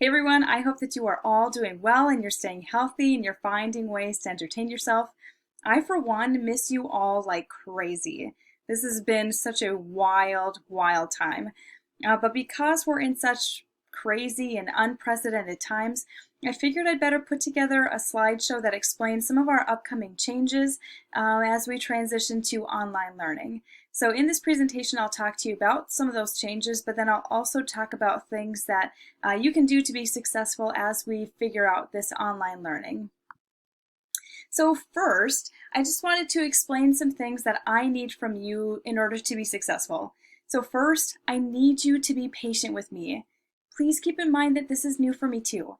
Hey everyone, I hope that you are all doing well and you're staying healthy and you're finding ways to entertain yourself. I, for one, miss you all like crazy. This has been such a wild time. But because we're in such crazy and unprecedented times, I figured I'd better put together a slideshow that explains some of our upcoming changes as we transition to online learning. So in this presentation, I'll talk to you about some of those changes, but then I'll also talk about things that you can do to be successful as we figure out this online learning. So first, I just wanted to explain some things that I need from you in order to be successful. So first, I need you to be patient with me. Please keep in mind that this is new for me too.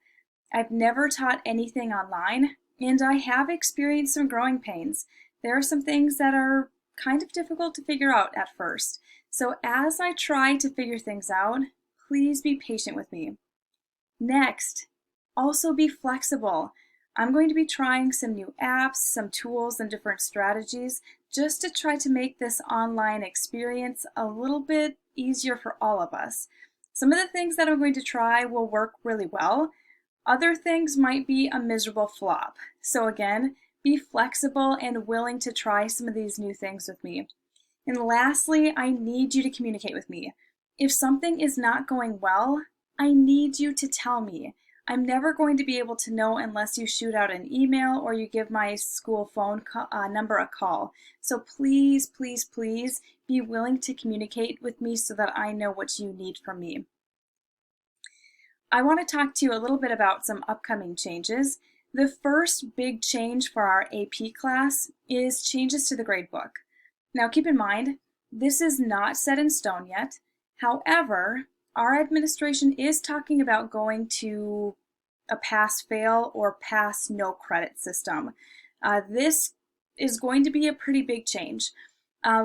I've never taught anything online, and I have experienced some growing pains. There are some things that are kind of difficult to figure out at first. So as I try to figure things out, please be patient with me. Next, also be flexible. I'm going to be trying some new apps, some tools, and different strategies just to try to make this online experience a little bit easier for all of us. Some of the things that I'm going to try will work really well. Other things might be a miserable flop. So again, be flexible and willing to try some of these new things with me. And lastly, I need you to communicate with me. If something is not going well, I need you to tell me. I'm never going to be able to know unless you shoot out an email or you give my school phone number a call. So please be willing to communicate with me so that I know what you need from me. I want to talk to you a little bit about some upcoming changes. The first big change for our AP class is changes to the gradebook. Now keep in mind, this is not set in stone yet. However, our administration is talking about going to a pass-fail or pass-no credit system. This is going to be a pretty big change.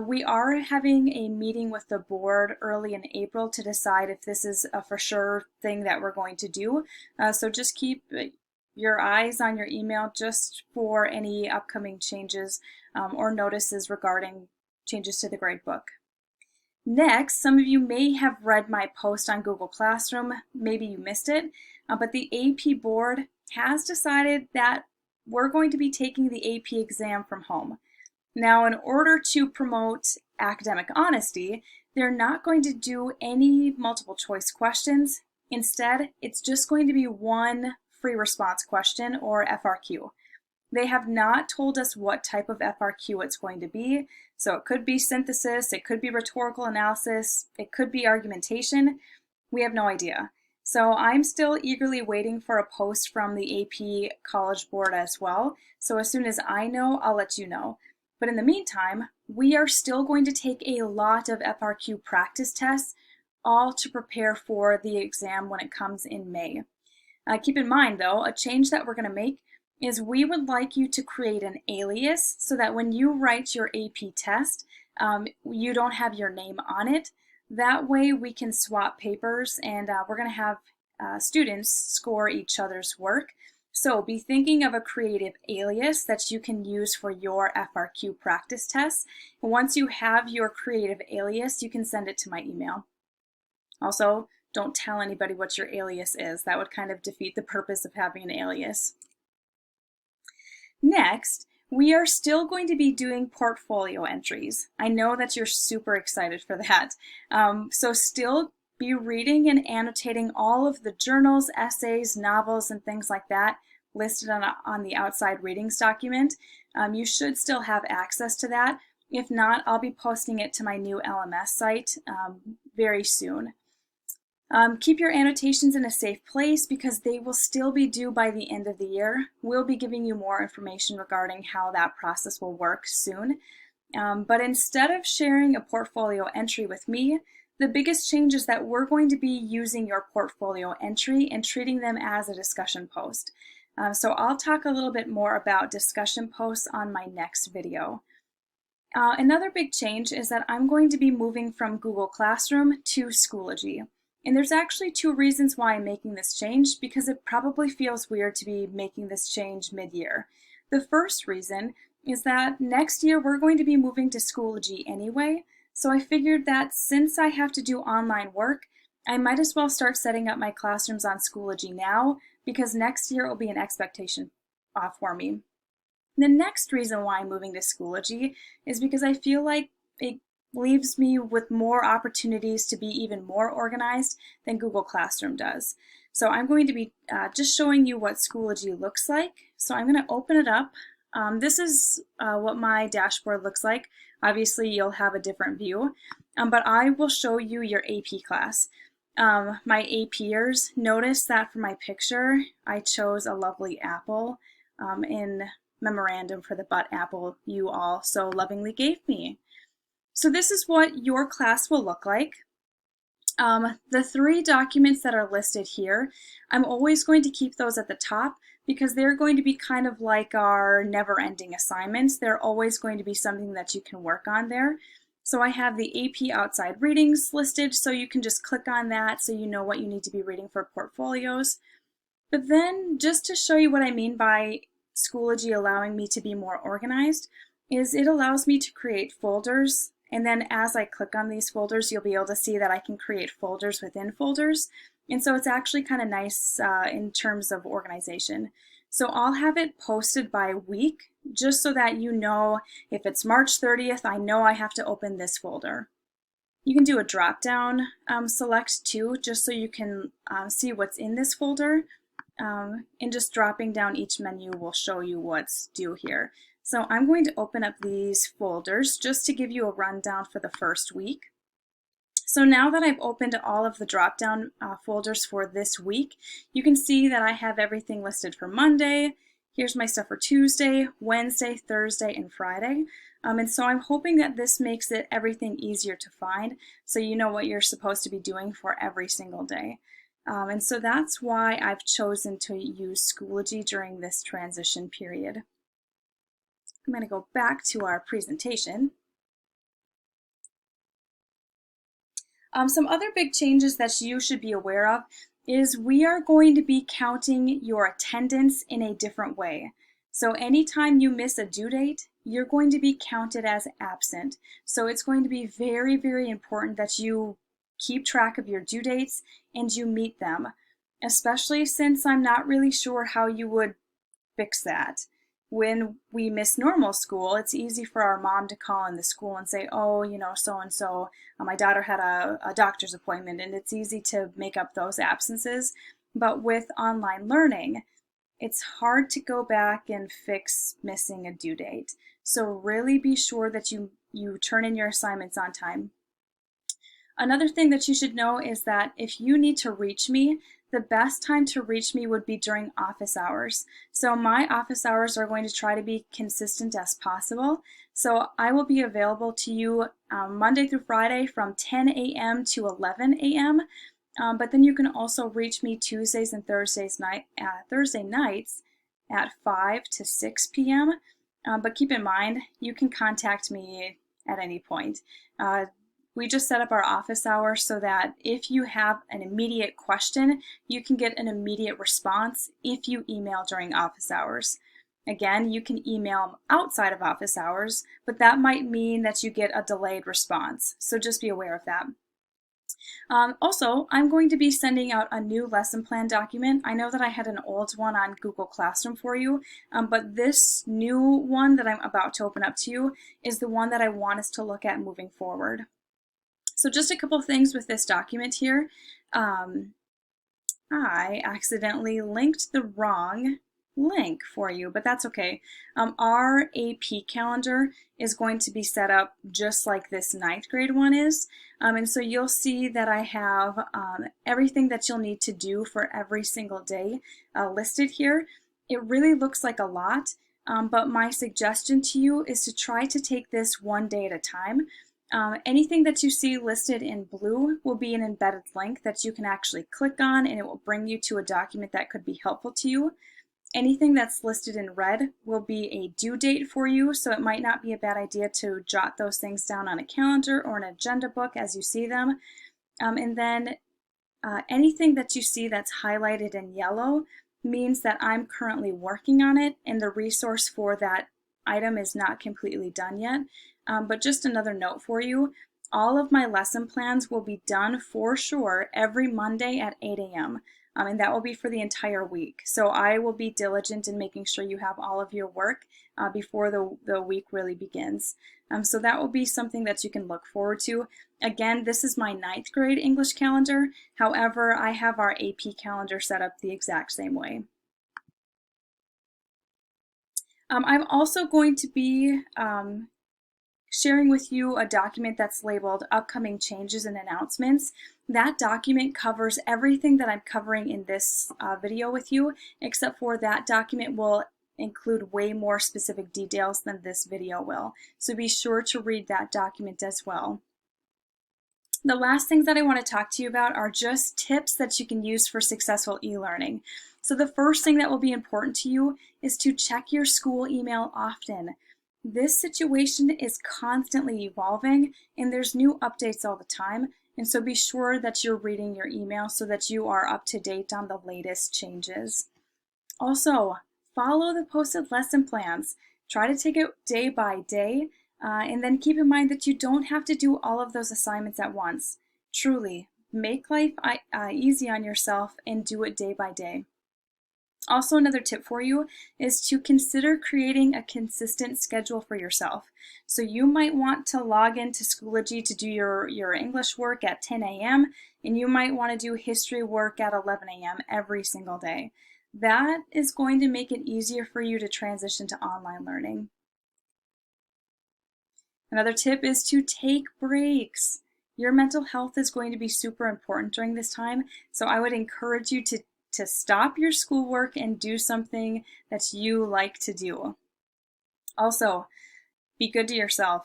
We are having a meeting with the board early in April to decide if this is a for sure thing that we're going to do. So just keep your eyes on your email just for any upcoming changes or notices regarding changes to the gradebook. Next, some of you may have read my post on Google Classroom, maybe you missed it, but the AP board has decided that we're going to be taking the AP exam from home. Now, in order to promote academic honesty, they're not going to do any multiple choice questions. Instead, it's just going to be one free response question or FRQ. They have not told us what type of FRQ it's going to be, so it could be synthesis, it could be rhetorical analysis, it could be argumentation. We have no idea. So I'm still eagerly waiting for a post from the AP College Board as well. So as soon as I know, I'll let you know. But in the meantime, we are still going to take a lot of FRQ practice tests, all to prepare for the exam when it comes in May. Keep in mind though, a change that we're going to make is we would like you to create an alias so that when you write your AP test, you don't have your name on it. That way we can swap papers and we're going to have students score each other's work. So be thinking of a creative alias that you can use for your FRQ practice tests. Once you have your creative alias, you can send it to my email. Also, don't tell anybody what your alias is. That would kind of defeat the purpose of having an alias. Next, we are still going to be doing portfolio entries. I know that you're super excited for that. So still be reading and annotating all of the journals, essays, novels, and things like that listed on the outside readings document. You should still have access to that. If not, I'll be posting it to my new LMS site very soon. Keep your annotations in a safe place because they will still be due by the end of the year. We'll be giving you more information regarding how that process will work soon. But instead of sharing a portfolio entry with me, the biggest change is that we're going to be using your portfolio entry and treating them as a discussion post. So I'll talk a little bit more about discussion posts on my next video. Another big change is that I'm going to be moving from Google Classroom to Schoology. And there's actually two reasons why I'm making this change, because it probably feels weird to be making this change mid-year. The first reason is that next year we're going to be moving to Schoology anyway, so I figured that since I have to do online work, I might as well start setting up my classrooms on Schoology now, because next year it will be an expectation for me. The next reason why I'm moving to Schoology is because I feel like it leaves me with more opportunities to be even more organized than Google Classroom does. So I'm going to be just showing you what Schoology looks like. So I'm going to open it up. This is what my dashboard looks like. Obviously you'll have a different view, but I will show you your AP class. My APers, notice that for my picture I chose a lovely apple in memorandum for the butt apple you all so lovingly gave me. So this is what your class will look like. The 3 documents that are listed here, I'm always going to keep those at the top because they're going to be kind of like our never-ending assignments. They're always going to be something that you can work on there. So I have the AP outside readings listed, so you can just click on that so you know what you need to be reading for portfolios. But then, just to show you what I mean by Schoology allowing me to be more organized, is it allows me to create folders, and then as I click on these folders you'll be able to see that I can create folders within folders, and so it's actually kind of nice in terms of organization. So I'll have it posted by week just so that you know if it's March 30th, I know I have to open this folder. You can do a drop down select too, just so you can see what's in this folder. And just dropping down each menu will show you what's due here. So I'm going to open up these folders just to give you a rundown for the first week. So now that I've opened all of the drop-down folders for this week, you can see that I have everything listed for Monday. Here's my stuff for Tuesday, Wednesday, Thursday, and Friday. And so I'm hoping that this makes it everything easier to find so you know what you're supposed to be doing for every single day. And so that's why I've chosen to use Schoology during this transition period. I'm going to go back to our presentation. Some other big changes that you should be aware of is we are going to be counting your attendance in a different way. So anytime you miss a due date, you're going to be counted as absent. So it's going to be very, very important that you keep track of your due dates and you meet them, especially since I'm not really sure how you would fix that. When we miss normal school, it's easy for our mom to call in the school and say, oh, you know, so-and-so, my daughter had a doctor's appointment, and it's easy to make up those absences. But with online learning, it's hard to go back and fix missing a due date. So really be sure that you turn in your assignments on time. Another thing that you should know is that if you need to reach me, the best time to reach me would be during office hours. So my office hours are going to try to be consistent as possible. So I will be available to you Monday through Friday from 10 a.m. to 11 a.m. But then you can also reach me Tuesdays and Thursday nights at 5 to 6 p.m. But keep in mind, you can contact me at any point. We just set up our office hours so that if you have an immediate question, you can get an immediate response if you email during office hours. Again, you can email outside of office hours, but that might mean that you get a delayed response. So just be aware of that. Also, I'm going to be sending out a new lesson plan document. I know that I had an old one on Google Classroom for you, but this new one that I'm about to open up to you is the one that I want us to look at moving forward. So just a couple things with this document here. I accidentally linked the wrong link for you, but that's okay. Our AP calendar is going to be set up just like this 9th grade one is. And so you'll see that I have everything that you'll need to do for every single day listed here. It really looks like a lot, but my suggestion to you is to try to take this one day at a time. Anything that you see listed in blue will be an embedded link that you can actually click on, and it will bring you to a document that could be helpful to you. Anything that's listed in red will be a due date for you, so it might not be a bad idea to jot those things down on a calendar or an agenda book as you see them. And then anything that you see that's highlighted in yellow means that I'm currently working on it, and the resource for that item is not completely done yet. But just another note for you, All of my lesson plans will be done for sure every Monday at 8 a.m. And that will be for the entire week. So I will be diligent in making sure you have all of your work before the week really begins. So that will be something that you can look forward to. Again, this is my 9th grade English calendar. However, I have our AP calendar set up the exact same way. I'm also going to be sharing with you a document that's labeled Upcoming Changes and Announcements. That document covers everything that I'm covering in this video with you, except for that document will include way more specific details than this video will. So be sure to read that document as well. The last things that I want to talk to you about are just tips that you can use for successful e-learning. So the first thing that will be important to you is to check your school email often. This situation is constantly evolving and there's new updates all the time. And so be sure that you're reading your email so that you are up to date on the latest changes. Also, follow the posted lesson plans. Try to take it day by day, and then keep in mind that you don't have to do all of those assignments at once. Truly, make life easy on yourself and do it day by day. Also, another tip for you is to consider creating a consistent schedule for yourself. So you might want to log into Schoology to do your English work at 10 a.m. and you might want to do history work at 11 a.m. every single day. That is going to make it easier for you to transition to online learning. Another tip is to take breaks. Your mental health is going to be super important during this time, so I would encourage you to stop your schoolwork and do something that you like to do. Also, be good to yourself.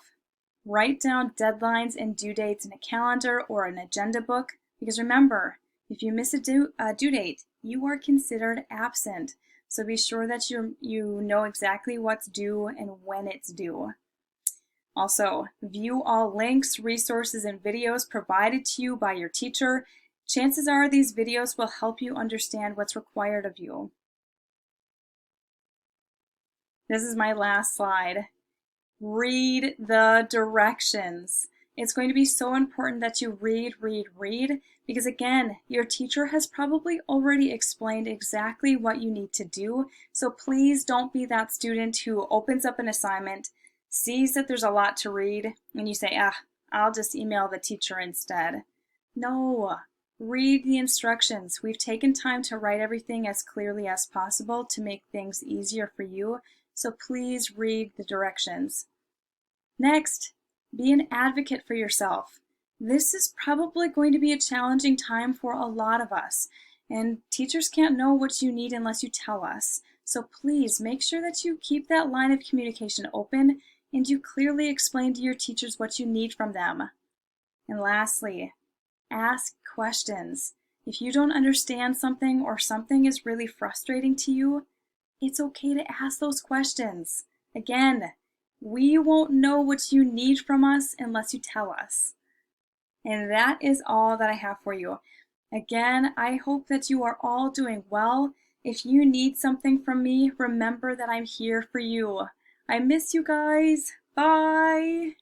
Write down deadlines and due dates in a calendar or an agenda book, because remember, if you miss a due date, you are considered absent. So be sure that you know exactly what's due and when it's due. Also, view all links, resources, and videos provided to you by your teacher. Chances are these videos will help you understand what's required of you. This is my last slide. Read the directions. It's going to be so important that you read, because again, your teacher has probably already explained exactly what you need to do. So please don't be that student who opens up an assignment, sees that there's a lot to read, and you say, I'll just email the teacher instead. No. Read the instructions. We've taken time to write everything as clearly as possible to make things easier for you, so please read the directions. Next, be an advocate for yourself. This is probably going to be a challenging time for a lot of us, and teachers can't know what you need unless you tell us. So please make sure that you keep that line of communication open and you clearly explain to your teachers what you need from them. And lastly, ask questions. If you don't understand something or something is really frustrating to you, it's okay to ask those questions. Again, we won't know what you need from us unless you tell us. And that is all that I have for you. Again, I hope that you are all doing well. If you need something from me, remember that I'm here for you. I miss you guys. Bye.